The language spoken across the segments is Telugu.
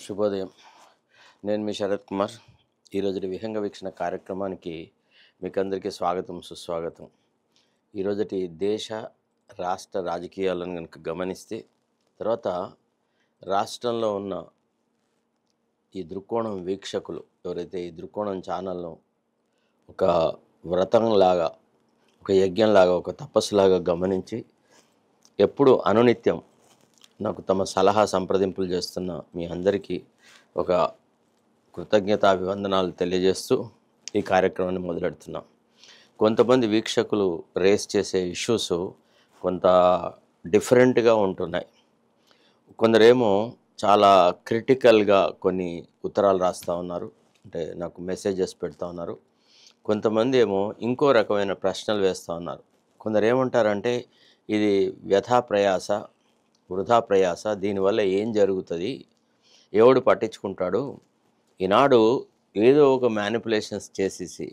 శుభోదయం. నేను మీ శరత్ కుమార్. ఈరోజుటి విహంగ వీక్షణ కార్యక్రమానికి మీకందరికీ స్వాగతం, సుస్వాగతం. ఈరోజుటి దేశ రాష్ట్ర రాజకీయాలను కనుక గమనిస్తే, తర్వాత రాష్ట్రంలో ఉన్న ఈ దృక్కోణం వీక్షకులు ఎవరైతే ఈ దృక్కోణం ఛానల్ను ఒక వ్రతంలాగా, ఒక యజ్ఞంలాగా, ఒక తపస్సులాగా గమనించి ఎప్పుడు అనునిత్యం నాకు తమ సలహా సంప్రదింపులు చేస్తున్న మీ అందరికీ ఒక కృతజ్ఞతాభివందనాలు తెలియజేస్తూ ఈ కార్యక్రమాన్ని మొదలెడుతున్నాం. కొంతమంది వీక్షకులు రేస్ చేసే ఇష్యూస్ కొంత డిఫరెంట్గా ఉంటున్నాయి. కొందరేమో చాలా క్రిటికల్గా కొన్ని ఉత్తరాలు రాస్తూ ఉన్నారు, అంటే నాకు మెసేజెస్ పెడతా ఉన్నారు. కొంతమంది ఏమో ఇంకో రకమైన ప్రశ్నలు వేస్తూ ఉన్నారు. కొందరు ఏమంటారంటే, ఇది వ్యథా ప్రయాస, వృధా ప్రయాస, దీనివల్ల ఏం జరుగుతుంది, ఎవడు పట్టించుకుంటాడు, ఈనాడు ఏదో ఒక మ్యానిపులేషన్స్ చేసేసి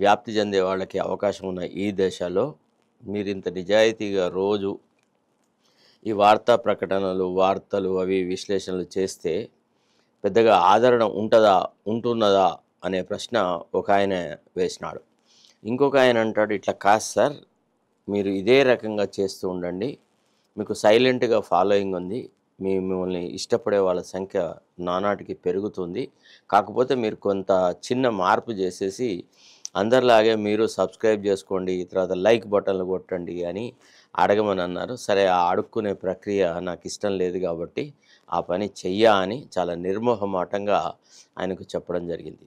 వ్యాప్తి చెందే వాళ్ళకి అవకాశం ఉన్న ఈ దేశాల్లో మీరు ఇంత నిజాయితీగా రోజు ఈ వార్తా ప్రకటనలు, వార్తలు, అవి విశ్లేషణలు చేస్తే పెద్దగా ఆదరణ ఉంటున్నదా అనే ప్రశ్న ఒక ఆయన వేసినాడు. ఇంకొక ఆయన అంటాడు, ఇట్లా కాదు సార్, మీరు ఇదే రకంగా చేస్తూ ఉండండి, మీకు సైలెంట్గా ఫాలోయింగ్ ఉంది, మిమ్మల్ని ఇష్టపడే వాళ్ళ సంఖ్య నానాటికి పెరుగుతుంది, కాకపోతే మీరు కొంత చిన్న మార్పు చేసేసి అందరిలాగే మీరు సబ్స్క్రైబ్ చేసుకోండి, తర్వాత లైక్ బటన్లు కొట్టండి అని అడగమని అన్నారు. సరే, ఆ అడుక్కునే ప్రక్రియ నాకు ఇష్టం లేదు కాబట్టి ఆ పని చెయ్యా అని చాలా నిర్మోహమాటంగా ఆయనకు చెప్పడం జరిగింది.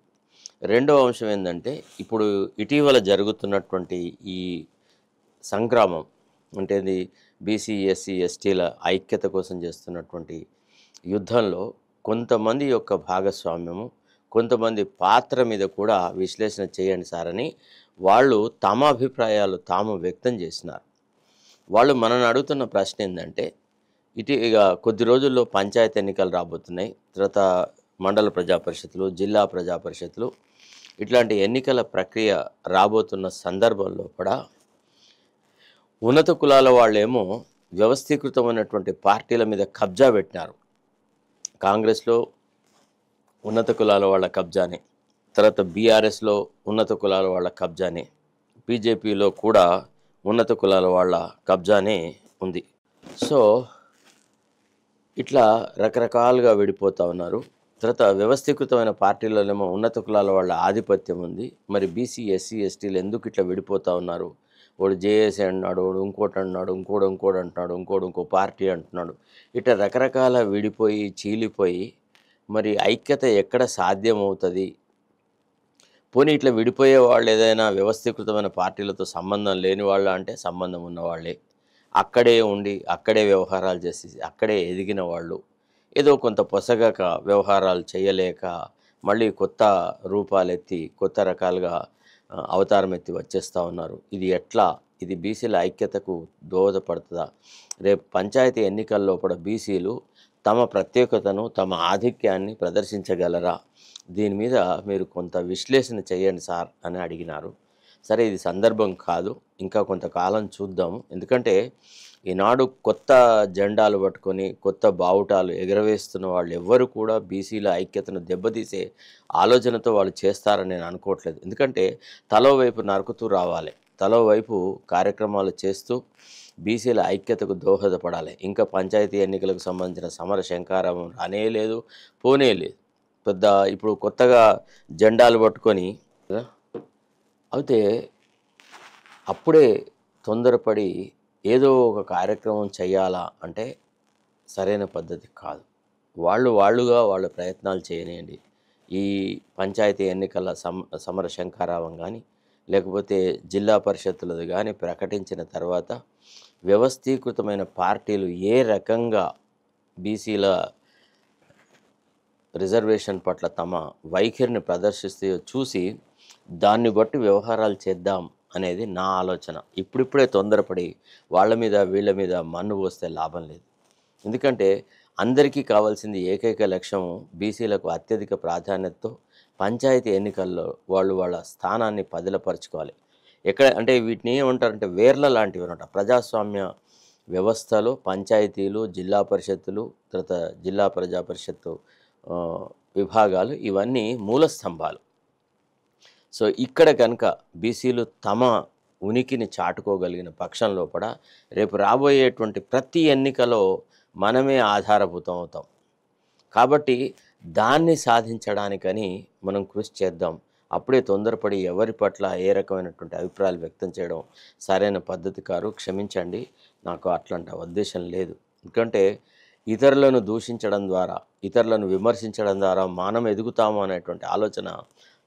రెండవ అంశం ఏంటంటే, ఇప్పుడు ఇటీవల జరుగుతున్నటువంటి ఈ సంగ్రామం, అంటే ఇది బీసీ, ఎస్సీ, ఎస్టీల ఐక్యత కోసం చేస్తున్నటువంటి యుద్ధంలో కొంతమంది యొక్క భాగస్వామ్యము, కొంతమంది పాత్ర మీద కూడా విశ్లేషణ చేయండి సార్ అని వాళ్ళు తమ అభిప్రాయాలు తాము వ్యక్తం చేసినారు. వాళ్ళు మనల్ని అడుగుతున్న ప్రశ్న ఏంటంటే, ఇక కొద్ది రోజుల్లో పంచాయతీ ఎన్నికలు రాబోతున్నాయి, తర్వాత మండల ప్రజాపరిషత్తులు, జిల్లా ప్రజాపరిషత్తులు, ఇట్లాంటి ఎన్నికల ప్రక్రియ రాబోతున్న సందర్భంలో కూడా ఉన్నత కులాల వాళ్ళేమో వ్యవస్థీకృతమైనటువంటి పార్టీల మీద కబ్జా పెట్టినారు. కాంగ్రెస్లో ఉన్నత కులాల వాళ్ళ కబ్జానే, తర్వాత బీఆర్ఎస్లో ఉన్నత కులాల వాళ్ళ కబ్జానే, బీజేపీలో కూడా ఉన్నత కులాల వాళ్ళ కబ్జానే ఉంది. సో ఇట్లా రకరకాలుగా విడిపోతూ ఉన్నారు. తర్వాత వ్యవస్థీకృతమైన పార్టీలలోనేమో ఉన్నత కులాల వాళ్ళ ఆధిపత్యం ఉంది. మరి బీసీ, ఎస్సీ, ఎస్టీలు ఎందుకు ఇట్లా విడిపోతూ ఉన్నారు? వాడు జేఏసీ అంటున్నాడు, వాడు ఇంకోటి అంటున్నాడు, ఇంకోటి అంటున్నాడు, ఇంకో పార్టీ అంటున్నాడు. ఇట్లా రకరకాల విడిపోయి చీలిపోయి మరి ఐక్యత ఎక్కడ సాధ్యమవుతుంది? పోనీ ఇట్లా విడిపోయే వాళ్ళు ఏదైనా వ్యవస్థీకృతమైన పార్టీలతో సంబంధం లేని వాళ్ళ అంటే సంబంధం ఉన్నవాళ్ళే, అక్కడే ఉండి అక్కడే వ్యవహారాలు చేసి అక్కడే ఎదిగిన వాళ్ళు, ఏదో కొంత పొసగక వ్యవహారాలు చేయలేక మళ్ళీ కొత్త రూపాలెత్తి కొత్త రకాలుగా అవతారం ఎత్తి వచ్చేస్తూ ఉన్నారు. ఇది ఎట్లా? ఇది బీసీల ఐక్యతకు దోహదపడుతుందా? రేపు పంచాయతీ ఎన్నికల్లో కూడా బీసీలు తమ ప్రత్యేకతను, తమ ఆధిక్యాన్ని ప్రదర్శించగలరా? దీని మీద మీరు కొంత విశ్లేషణ చేయండి సార్ అని అడిగినారు. సరే, ఇది సందర్భం కాదు, ఇంకా కొంతకాలం చూద్దాము. ఎందుకంటే ఈనాడు కొత్త జెండాలు పట్టుకొని కొత్త బావుటాలు ఎగరవేస్తున్న వాళ్ళు ఎవ్వరు కూడా బీసీల ఐక్యతను దెబ్బతీసే ఆలోచనతో వాళ్ళు చేస్తారని నేను అనుకోవట్లేదు. ఎందుకంటే తలో వైపు నరుకుతూ రావాలి, తలో వైపు కార్యక్రమాలు చేస్తూ బీసీల ఐక్యతకు దోహదపడాలి. ఇంకా పంచాయతీ ఎన్నికలకు సంబంధించిన సమర శంకారం రానే లేదు, పోనే లేదు. పెద్ద ఇప్పుడు కొత్తగా జెండాలు పట్టుకొని అయితే అప్పుడే తొందరపడి ఏదో ఒక కార్యక్రమం చేయాలా అంటే సరైన పద్ధతి కాదు. వాళ్ళుగా వాళ్ళ ప్రయత్నాలు చేయనియండి. ఈ పంచాయతీ ఎన్నికల సమర శంఖారావం కానీ, లేకపోతే జిల్లా పరిషత్తులది కానీ ప్రకటించిన తర్వాత వ్యవస్థీకృతమైన పార్టీలు ఏ రకంగా బీసీల రిజర్వేషన్ పట్ల తమ వైఖరిని ప్రదర్శిస్తాయో చూసి దాన్ని బట్టి వ్యవహారాలు చేద్దాం అనేది నా ఆలోచన. ఇప్పుడిప్పుడే తొందరపడి వాళ్ళ మీద వీళ్ళ మీద మన్ను పోస్తే లాభం లేదు. ఎందుకంటే అందరికీ కావాల్సింది ఏకైక లక్ష్యం, బీసీలకు అత్యధిక ప్రాధాన్యతతో పంచాయతీ ఎన్నికల్లో వాళ్ళ స్థానాన్ని పదిలపరచుకోవాలి. ఎక్కడ అంటే వీటిని ఏమంటారంటే వేర్ల లాంటివి అనమాట. ప్రజాస్వామ్య వ్యవస్థలో పంచాయతీలు, జిల్లా పరిషత్తులు, తర్వాత జిల్లా ప్రజా పరిషత్తు ఆ, విభాగాలు ఇవన్నీ మూల స్తంభాలు. సో ఇక్కడ కనుక బీసీలు తమ ఉనికిని చాటుకోగలిగిన పక్షం లోపల రేపు రాబోయేటువంటి ప్రతి ఎన్నికలో మనమే ఆధారభూతం అవుతాం. కాబట్టి దాన్ని సాధించడానికని మనం కృషి చేద్దాం. అప్పుడే తొందరపడి ఎవరి పట్ల ఏ రకమైనటువంటి అభిప్రాయాలు వ్యక్తం చేయడం సరైన పద్ధతి కాదు. క్షమించండి, నాకు అట్లాంటి ఉద్దేశం లేదు. ఎందుకంటే ఇతరులను దూషించడం ద్వారా, ఇతరులను విమర్శించడం ద్వారా మనం ఎదుగుతాము అనేటువంటి ఆలోచన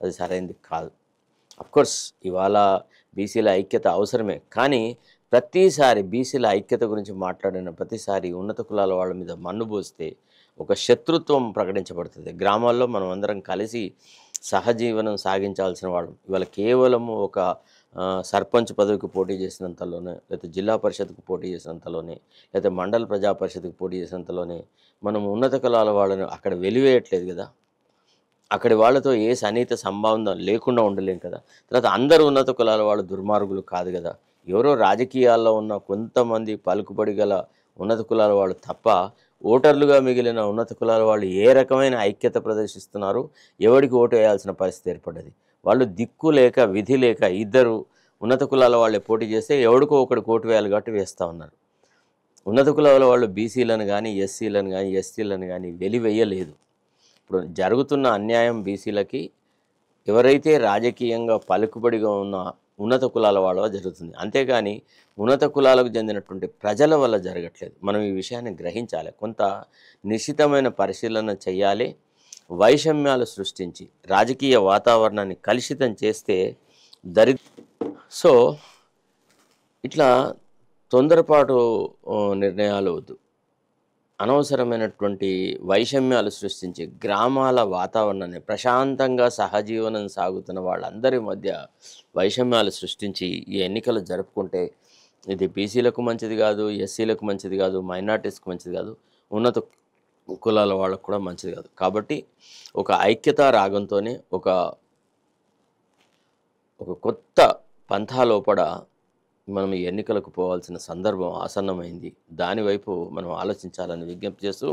అది సరైనది కాదు. అఫ్కోర్స్ ఇవాళ బీసీల ఐక్యత అవసరమే, కానీ ప్రతిసారి బీసీల ఐక్యత గురించి మాట్లాడిన ప్రతిసారి ఉన్నత కులాల వాళ్ళ మీద మన్ను పోస్తే ఒక శత్రుత్వం ప్రకటించబడుతుంది. గ్రామాల్లో మనం అందరం కలిసి సహజీవనం సాగించాల్సిన వాళ్ళం ఇవాళ కేవలము ఒక సర్పంచ్ పదవికి పోటీ చేసినంతలోనే, లేకపోతే జిల్లా పరిషత్కు పోటీ చేసినంతలోనే, లేకపోతే మండల ప్రజా పరిషత్కు పోటీ చేసినంతలోనే మనం ఉన్నత కులాల వాళ్ళని అక్కడ వెలివేయట్లేదు కదా. అక్కడి వాళ్ళతో ఏ సన్నిహిత సంబంధం లేకుండా ఉండలేం కదా. తర్వాత అందరూ ఉన్నత కులాల వాళ్ళు దుర్మార్గులు కాదు కదా. ఎవరో రాజకీయాల్లో ఉన్న కొంతమంది పలుకుబడి గల ఉన్నత కులాల వాళ్ళు తప్ప ఓటర్లుగా మిగిలిన ఉన్నత కులాల వాళ్ళు ఏ రకమైన ఐక్యత ప్రదర్శిస్తున్నారు, ఎవరికి ఓటు వేయాల్సిన పరిస్థితి ఏర్పడ్డది. వాళ్ళు దిక్కు లేక విధి లేక ఇద్దరు ఉన్నత కులాల వాళ్ళే పోటీ చేస్తే ఎవడికో ఒకడికి ఓటు వేయాలి కాబట్టి వేస్తూ ఉన్నారు. ఉన్నత కులాల వాళ్ళు బీసీలను కానీ, ఎస్సీలను కానీ, ఎస్టీలను కానీ వెలివేయలేదు. ఇప్పుడు జరుగుతున్న అన్యాయం బీసీలకి ఎవరైతే రాజకీయంగా పలుకుబడిగా ఉన్న ఉన్నత కులాల వాళ్ళ జరుగుతుంది, అంతేగాని ఉన్నత కులాలకు చెందినటువంటి ప్రజల వల్ల జరగట్లేదు. మనం ఈ విషయాన్ని గ్రహించాలి, కొంత నిశితమైన పరిశీలన చేయాలి. వైషమ్యాలు సృష్టించి రాజకీయ వాతావరణాన్ని కలుషితం చేస్తే సో ఇట్లా తొందరపాటు నిర్ణయాలు వద్దు. అనవసరమైనటువంటి వైషమ్యాలు సృష్టించి గ్రామాల వాతావరణాన్ని ప్రశాంతంగా సహజీవనం సాగుతున్న వాళ్ళందరి మధ్య వైషమ్యాలు సృష్టించి ఈ ఎన్నికలు జరుపుకుంటే ఇది బీసీలకు మంచిది కాదు, ఎస్సీలకు మంచిది కాదు, మైనార్టీస్కి మంచిది కాదు, ఉన్నత కులాల వాళ్ళకు కూడా మంచిది కాదు. కాబట్టి ఒక ఐక్యతా రాగంతోనే ఒక కొత్త పంథా లోపల మనం ఈ ఎన్నికలకు పోవాల్సిన సందర్భం ఆసన్నమైంది. దానివైపు మనం ఆలోచించాలని విజ్ఞప్తి చేస్తూ